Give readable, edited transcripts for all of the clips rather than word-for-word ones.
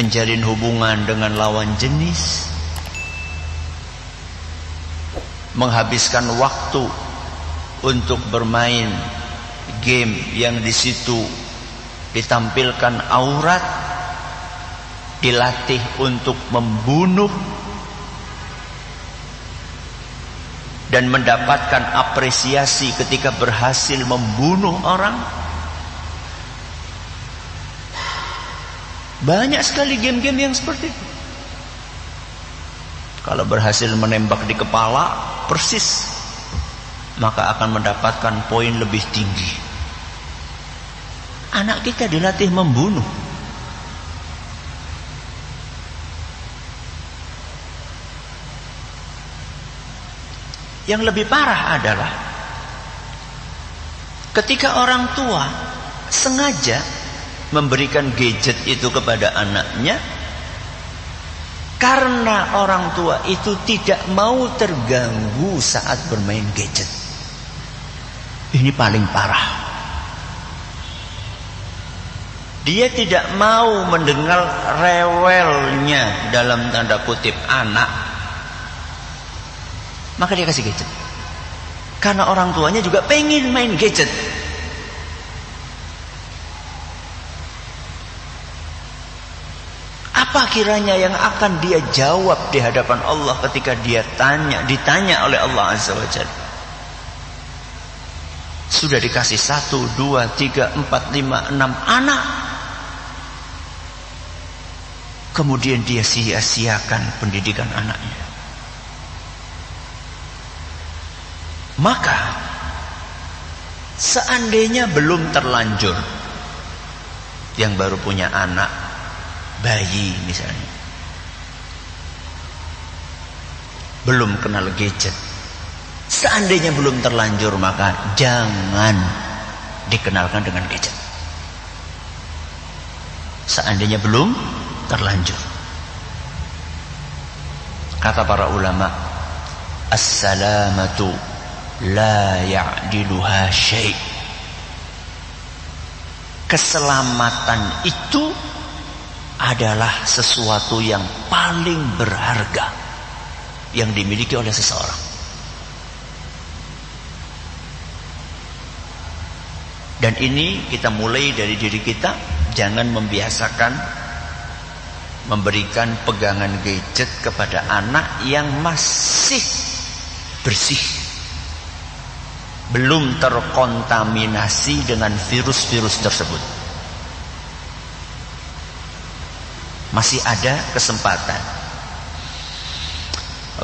menjalin hubungan dengan lawan jenis, menghabiskan waktu untuk bermain game yang di situ ditampilkan aurat, dilatih untuk membunuh dan mendapatkan apresiasi ketika berhasil membunuh orang. Banyak sekali game-game yang seperti itu. Kalau berhasil menembak di kepala persis, maka akan mendapatkan poin lebih tinggi. Anak kita dilatih membunuh. Yang lebih parah adalah ketika orang tua sengaja memberikan gadget itu kepada anaknya karena orang tua itu tidak mau terganggu saat bermain gadget. Ini paling parah. Dia tidak mau mendengar rewelnya dalam tanda kutip anak, maka dia kasih gadget. Karena orang tuanya juga pengen main gadget. Apa kiranya yang akan dia jawab di hadapan Allah ketika dia ditanya oleh Allah Azza wa Jalla? Sudah dikasih 1, 2, 3, 4, 5, 6 anak, kemudian dia sia-siakan pendidikan anaknya. Maka seandainya belum terlanjur, yang baru punya anak, bayi misalnya, belum kenal gadget, seandainya belum terlanjur, maka jangan dikenalkan dengan gadget. Seandainya belum terlanjur. Kata para ulama, as-salamatu la ya'diluha syai'. Keselamatan itu adalah sesuatu yang paling berharga yang dimiliki oleh seseorang. Dan ini kita mulai dari diri kita. Jangan membiasakan memberikan pegangan gadget kepada anak yang masih bersih, belum terkontaminasi dengan virus-virus tersebut. Masih ada kesempatan.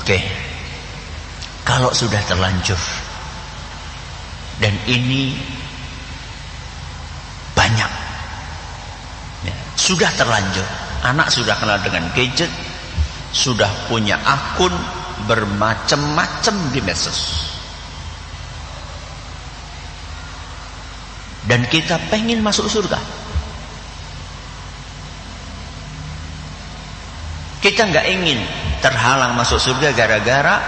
Oke. Kalau sudah terlanjur, dan ini banyak ya, sudah terlanjur, anak sudah kenal dengan gadget, sudah punya akun bermacam-macam di medsos, dan kita pengen masuk surga. Kita nggak ingin terhalang masuk surga gara-gara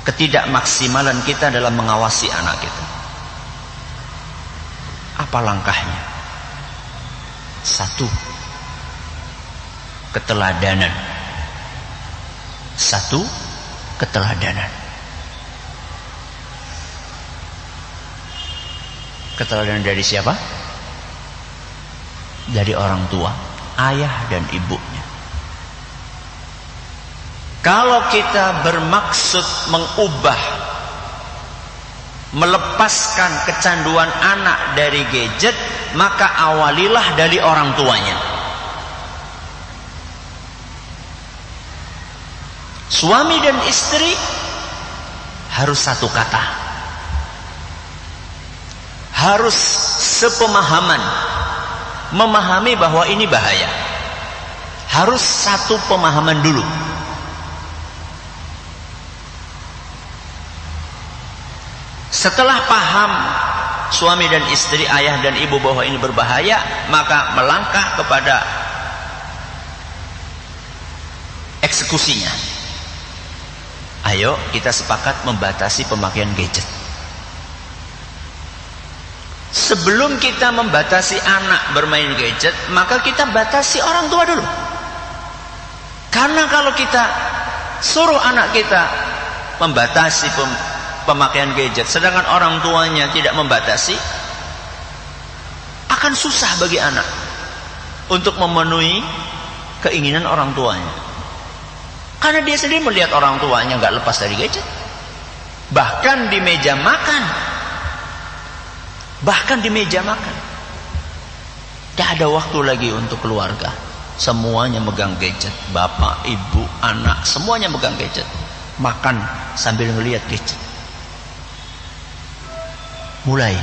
ketidakmaksimalan kita dalam mengawasi anak kita. Apa langkahnya? 1, keteladanan. 1, keteladanan. Keteladanan dari siapa? Dari orang tua, ayah dan ibunya. Kalau kita bermaksud mengubah, melepaskan kecanduan anak dari gadget, maka awalilah dari orang tuanya. Suami dan istri harus satu kata, harus sepemahaman, memahami bahwa ini bahaya. Harus satu pemahaman dulu. Setelah paham suami dan istri, ayah dan ibu bahwa ini berbahaya, maka melangkah kepada eksekusinya. Ayo kita sepakat membatasi pemakaian gadget. sebelum kita membatasi anak bermain gadget, maka kita batasi orang tua dulu. Karena kalau kita suruh anak kita membatasi pemakaian gadget, sedangkan orang tuanya tidak membatasi, akan susah bagi anak untuk memenuhi keinginan orang tuanya. Karena dia sendiri melihat orang tuanya nggak lepas dari gadget. Bahkan di meja makan. Tidak ada waktu lagi untuk keluarga. Semuanya megang gadget. Bapak, ibu, anak, semuanya megang gadget. Makan sambil melihat gadget. Mulai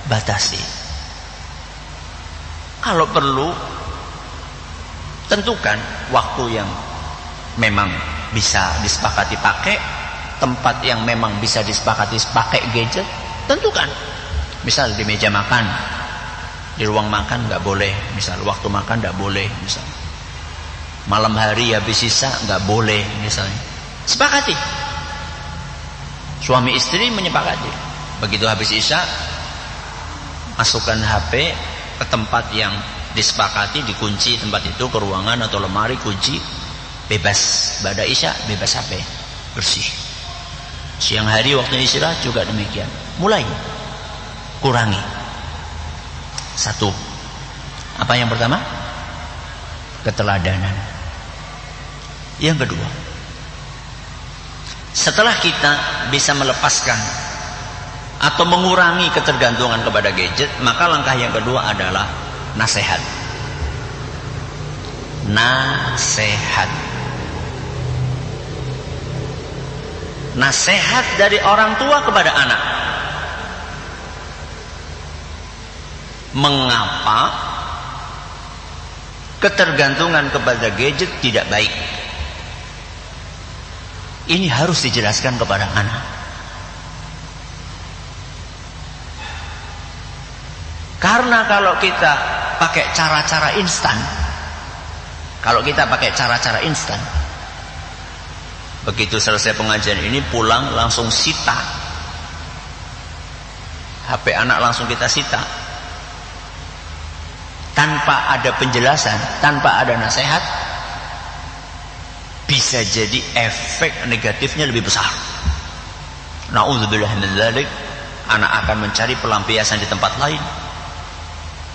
batasi. Kalau perlu, tentukan waktu yang memang bisa disepakati pakai, tempat yang memang bisa disepakati pakai gadget, tentukan. Misal di meja makan, di ruang makan nggak boleh, misal waktu makan nggak boleh, misal malam hari habis sisa nggak boleh, misalnya. Sepakati. Suami istri menyepakati. Begitu habis isya, masukkan HP ke tempat yang disepakati, dikunci tempat itu, ke ruangan atau lemari, kunci, bebas. Pada isya bebas HP, bersih. Siang hari waktu istirahat juga demikian. Mulai kurangi. Satu. Apa yang pertama? Keteladanan. Yang kedua, setelah kita bisa melepaskan atau mengurangi ketergantungan kepada gadget, maka langkah yang kedua adalah nasihat. Nasihat. Nasihat dari orang tua kepada anak. Mengapa ketergantungan kepada gadget tidak baik? Ini harus dijelaskan kepada anak. Karena kalau kita pakai cara-cara instan, begitu selesai pengajian ini pulang langsung sita HP anak, langsung kita sita tanpa ada penjelasan, tanpa ada nasihat, bisa jadi efek negatifnya lebih besar. Na'udzubillah min dzalik, anak akan mencari pelampiasan di tempat lain,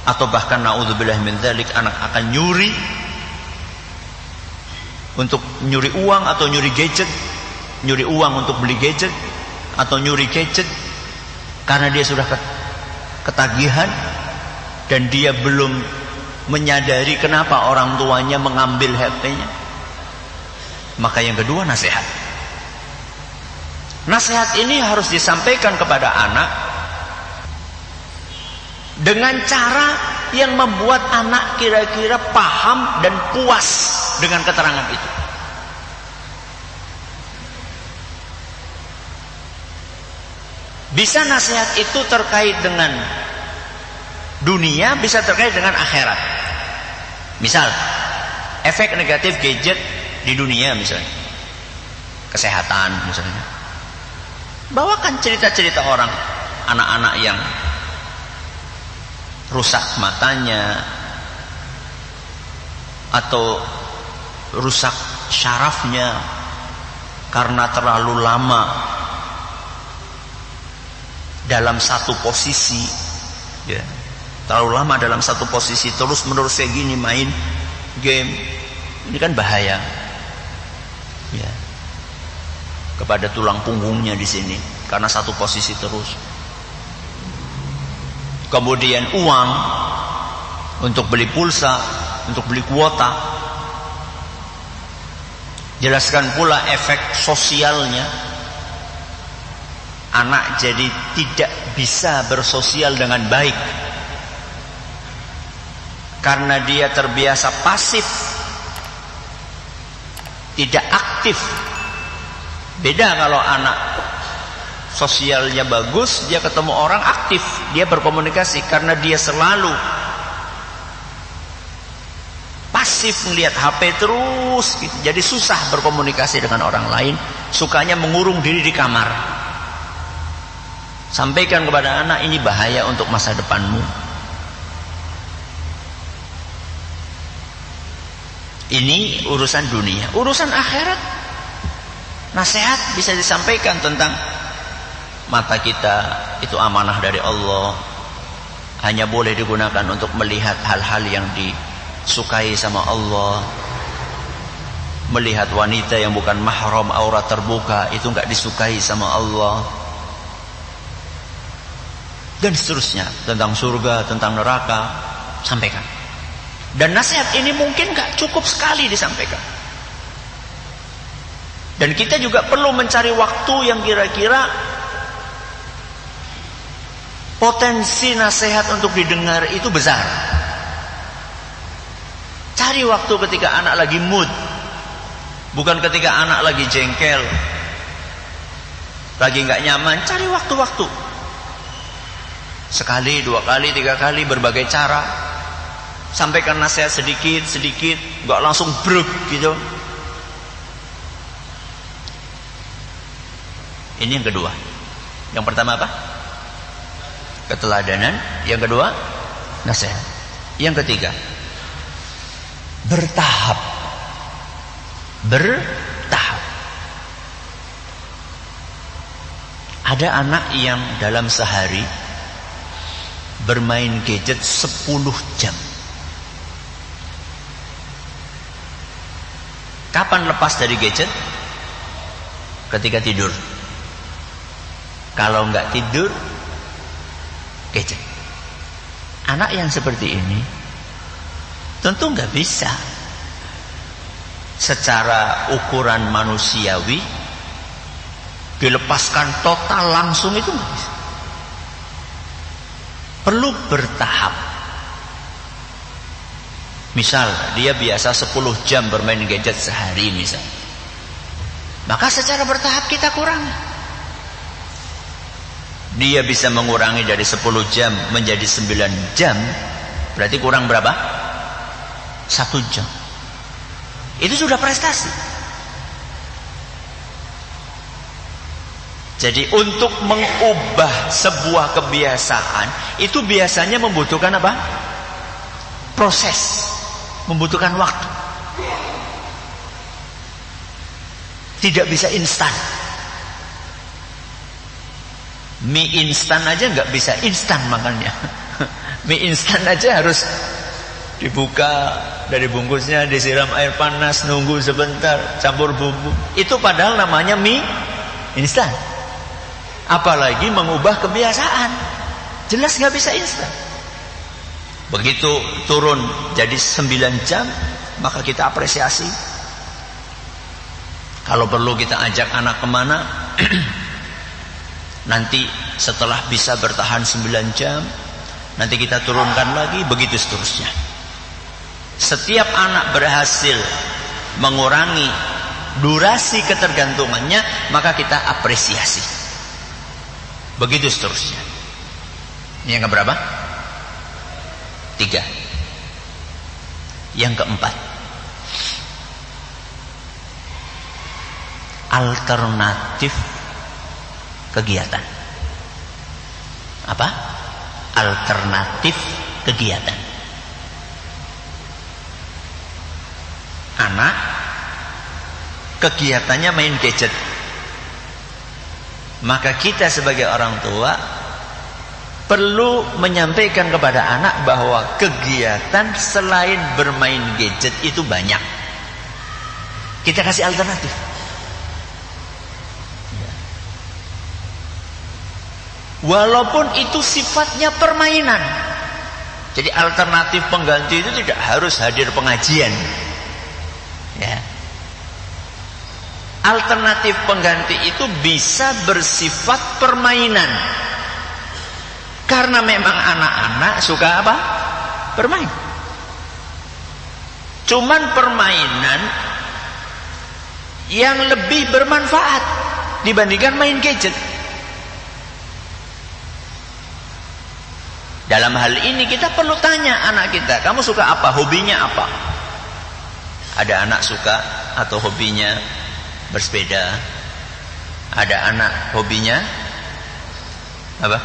atau bahkan na'udzubillah min dzalik, anak akan nyuri, untuk nyuri uang atau nyuri gadget, nyuri uang untuk beli gadget atau nyuri gadget karena dia sudah ketagihan dan dia belum menyadari kenapa orang tuanya mengambil HP-nya. Maka yang kedua, nasihat. Nasihat ini harus disampaikan kepada anak dengan cara yang membuat anak kira-kira paham dan puas dengan keterangan itu. Bisa nasihat itu terkait dengan dunia, bisa terkait dengan akhirat. Misal, efek negatif gadget di dunia misalnya, kesehatan misalnya. Bawakan cerita-cerita orang, anak-anak yang rusak matanya atau rusak syarafnya karena terlalu lama dalam satu posisi, ya, terlalu lama dalam satu posisi, terus menerus kayak gini main game, ini kan bahaya, ya, kepada tulang punggungnya di sini karena satu posisi terus. Kemudian uang untuk beli pulsa, untuk beli kuota. Jelaskan pula efek sosialnya. Anak jadi tidak bisa bersosial dengan baik karena dia terbiasa pasif, tidak aktif. Beda kalau anak sosialnya bagus, dia ketemu orang aktif, dia berkomunikasi. Karena dia selalu pasif melihat HP terus gitu, jadi susah berkomunikasi dengan orang lain, sukanya mengurung diri di kamar. Sampaikan kepada anak, ini bahaya untuk masa depanmu. Ini urusan dunia. Urusan akhirat, nasihat bisa disampaikan tentang mata kita itu amanah dari Allah, hanya boleh digunakan untuk melihat hal-hal yang disukai sama Allah. Melihat wanita yang bukan mahram, aurat terbuka, itu enggak disukai sama Allah. Dan seterusnya, tentang surga, tentang neraka, sampaikan. Dan nasihat ini mungkin enggak cukup sekali disampaikan. Dan kita juga perlu mencari waktu yang kira-kira potensi nasihat untuk didengar itu besar. Cari waktu ketika anak lagi mood, bukan ketika anak lagi jengkel, lagi nggak nyaman. Cari waktu-waktu, sekali, 2 kali, 3 kali, berbagai cara. Sampaikan nasihat sedikit-sedikit, nggak langsung bruk gitu. Ini yang kedua. Yang pertama apa? Keteladanan. Yang kedua, nasihat. Yang ketiga, bertahap. Bertahap. Ada anak yang dalam sehari bermain gadget 10 jam. Kapan lepas dari gadget? Ketika tidur. Kalau enggak tidur, gadget. Anak yang seperti ini tentu enggak bisa secara ukuran manusiawi dilepaskan total langsung, itu enggak bisa. Perlu bertahap. Misal dia biasa 10 jam bermain gadget sehari misal, maka secara bertahap kita kurangi. Dia bisa mengurangi dari 10 jam menjadi 9 jam, berarti kurang berapa? 1 jam. Itu sudah prestasi. Jadi untuk mengubah sebuah kebiasaan itu biasanya membutuhkan apa? Proses, membutuhkan waktu. Tidak bisa instan. Mie instan aja nggak bisa instan makannya. Mie instan aja harus dibuka dari bungkusnya, disiram air panas, nunggu sebentar, campur bumbu. Itu padahal namanya mie instan. Apalagi mengubah kebiasaan, jelas nggak bisa instan. Begitu turun jadi 9 jam, maka kita apresiasi. Kalau perlu kita ajak anak kemana, nanti setelah bisa bertahan 9 jam, nanti kita turunkan lagi, begitu seterusnya. Setiap anak berhasil mengurangi durasi ketergantungannya, maka kita apresiasi. Begitu seterusnya. Ini yang keberapa? 3. Yang keempat, alternatif kegiatan. Apa? Alternatif kegiatan. Anak kegiatannya main gadget, maka kita sebagai orang tua perlu menyampaikan kepada anak bahwa kegiatan selain bermain gadget itu banyak. Kita kasih alternatif. Walaupun itu sifatnya permainan. Jadi alternatif pengganti itu tidak harus hadir pengajian. Ya. Alternatif pengganti itu bisa bersifat permainan. Karena memang anak-anak suka apa? Bermain. Cuman permainan yang lebih bermanfaat dibandingkan main gadget. Dalam hal ini kita perlu tanya anak kita, kamu suka apa? Hobinya apa? Ada anak suka atau hobinya bersepeda. Ada anak hobinya Apa?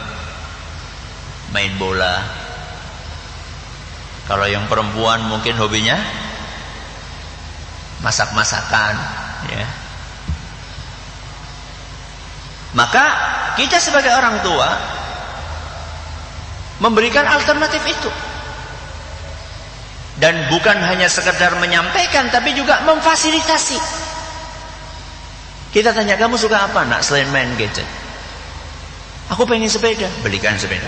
Main bola. Kalau yang perempuan mungkin hobinya masak-masakan, ya. Maka kita sebagai orang tua memberikan alternatif itu. Dan bukan hanya sekedar menyampaikan, tapi juga memfasilitasi. Kita tanya, kamu suka apa nak selain main gadget? Aku pengen sepeda, belikan sepeda.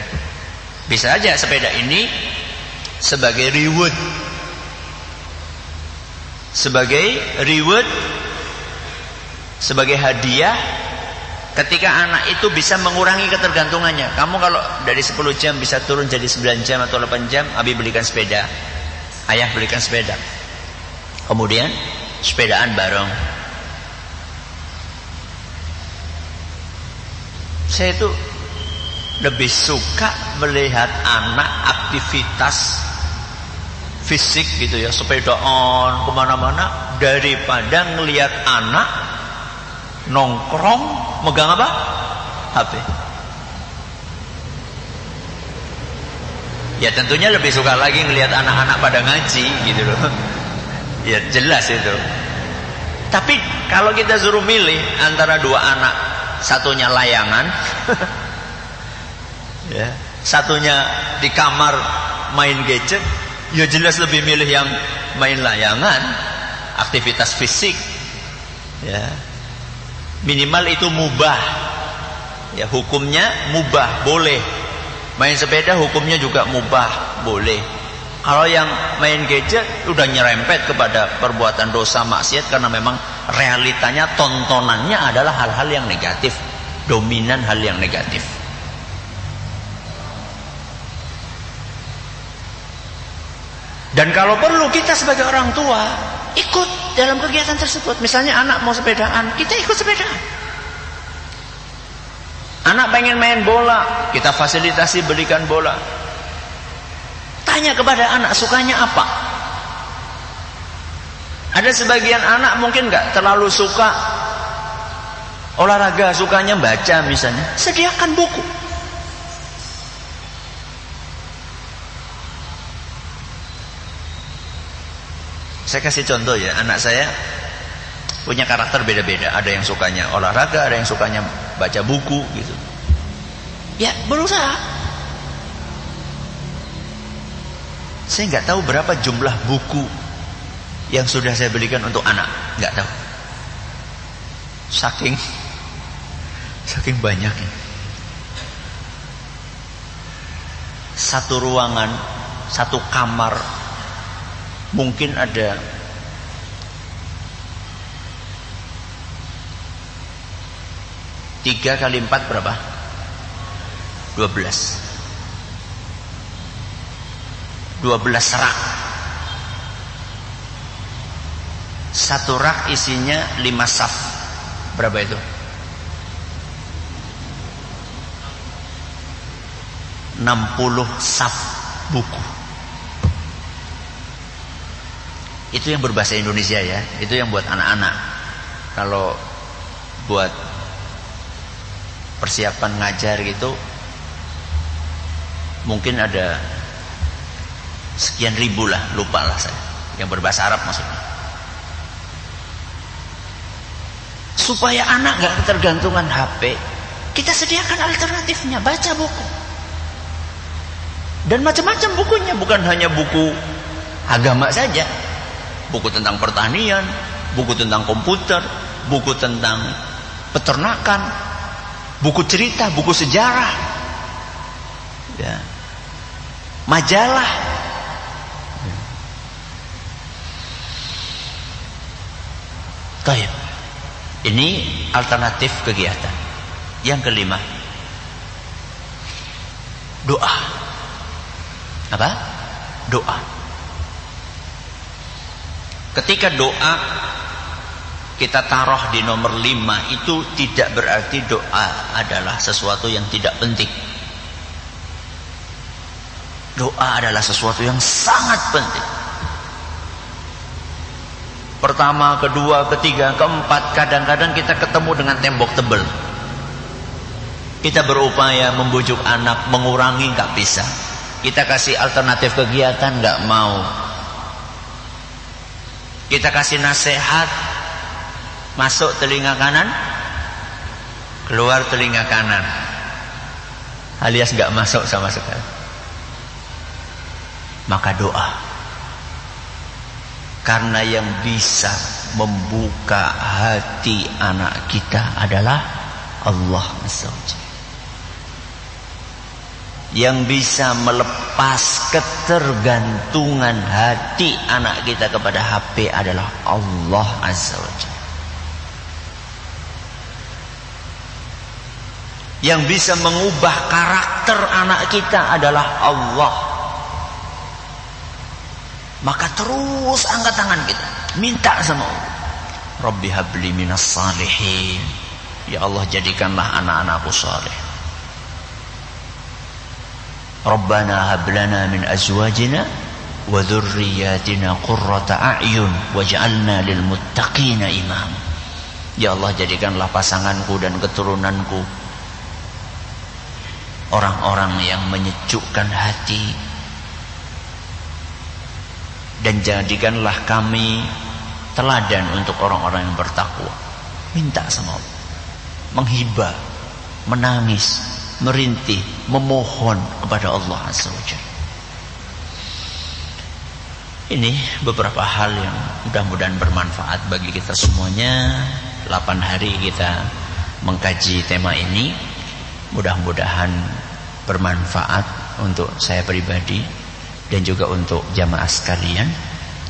Bisa aja sepeda ini sebagai reward. Sebagai reward, sebagai hadiah ketika anak itu bisa mengurangi ketergantungannya. Kamu kalau dari 10 jam bisa turun jadi 9 jam atau 8 jam, Abi belikan sepeda. Ayah belikan sepeda. Kemudian sepedaan bareng. Saya itu lebih suka melihat anak aktivitas fisik gitu ya, sepedaan kemana-mana, daripada ngelihat anak nongkrong megang apa? HP. Ya tentunya lebih suka lagi ngelihat anak-anak pada ngaji gitu loh. Ya jelas itu. Tapi kalau kita suruh milih antara dua anak, satunya layangan, ya, satunya di kamar main gadget, ya jelas lebih milih yang main layangan, aktivitas fisik, ya. Minimal itu mubah, ya, hukumnya mubah, boleh. Main sepeda hukumnya juga mubah, boleh. Kalau yang main gadget udah nyerempet kepada perbuatan dosa maksiat, karena memang realitanya tontonannya adalah hal-hal yang negatif, dominan hal yang negatif. Dan kalau perlu kita sebagai orang tua ikut dalam kegiatan tersebut. Misalnya anak mau sepedaan, kita ikut sepedaan. Anak pengen main bola, kita fasilitasi belikan bola. Tanya kepada anak sukanya apa. Ada sebagian anak mungkin nggak terlalu suka olahraga, sukanya baca misalnya. Sediakan buku. Saya kasih contoh ya, anak saya punya karakter beda-beda. Ada yang sukanya olahraga, ada yang sukanya baca buku gitu. Ya berusaha. Saya nggak tahu berapa jumlah buku yang sudah saya belikan untuk anak, nggak tahu. Saking banyaknya. Satu ruangan, satu kamar, mungkin ada 3 kali 4 berapa? 12 rak. Satu rak isinya 5 saf. Berapa itu? 60 saf buku. Itu yang berbahasa Indonesia ya. Itu yang buat anak-anak. Kalau buat persiapan ngajar gitu mungkin ada sekian ribu lah, lupa lah saya, yang berbahasa Arab maksudnya. Supaya anak gak ketergantungan HP, kita sediakan alternatifnya, baca buku. Dan macam-macam bukunya, bukan hanya buku agama saja. Buku tentang pertanian, buku tentang komputer, buku tentang peternakan, buku cerita, buku sejarah, ya, majalah. Baik. Ini alternatif kegiatan. Yang kelima, doa. Apa? Doa. Ketika doa kita taruh di nomor 5, itu tidak berarti doa adalah sesuatu yang tidak penting. Doa adalah sesuatu yang sangat penting. Pertama, kedua, ketiga, keempat, kadang-kadang kita ketemu dengan tembok tebal. Kita berupaya membujuk anak, mengurangi, nggak bisa. Kita kasih alternatif kegiatan, nggak mau. Kita kasih nasihat, masuk telinga kanan, keluar telinga kanan, alias nggak masuk sama sekali. Maka doa, karena yang bisa membuka hati anak kita adalah Allah Azza wa Jalla. Yang bisa melepas ketergantungan hati anak kita kepada HP adalah Allah Azza wa Jalla. Yang bisa mengubah karakter anak kita adalah Allah. Maka terus angkat tangan kita, minta sama Allah. Rabbi habli minas salihin. Ya Allah, jadikanlah anak-anakku saleh. Rabbana hab lana min azwajina wa dhurriyyatina qurrata a'yun waj'alna lil muttaqina imam. Ya Allah, jadikanlah pasanganku dan keturunanku orang-orang yang menyejukkan hati, dan jadikanlah kami teladan untuk orang-orang yang bertakwa. Minta sama Allah, menghibah, menangis, merintih, memohon kepada Allah Azza wa Jalla. Ini beberapa hal yang mudah-mudahan bermanfaat bagi kita semuanya. 8 hari kita mengkaji tema ini. Mudah-mudahan bermanfaat untuk saya pribadi dan juga untuk jamaah sekalian.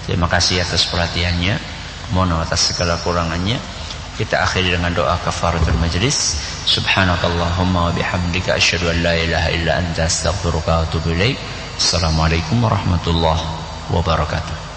Terima kasih atas perhatiannya. Mohon atas segala kurangannya. Kita akhiri dengan doa kafaratul majlis. Subhanakallahumma wa bihamdika asyhadu an la ilaha illa anta astaghfiruka wa atubu ilaik. Assalamualaikum warahmatullahi wabarakatuh.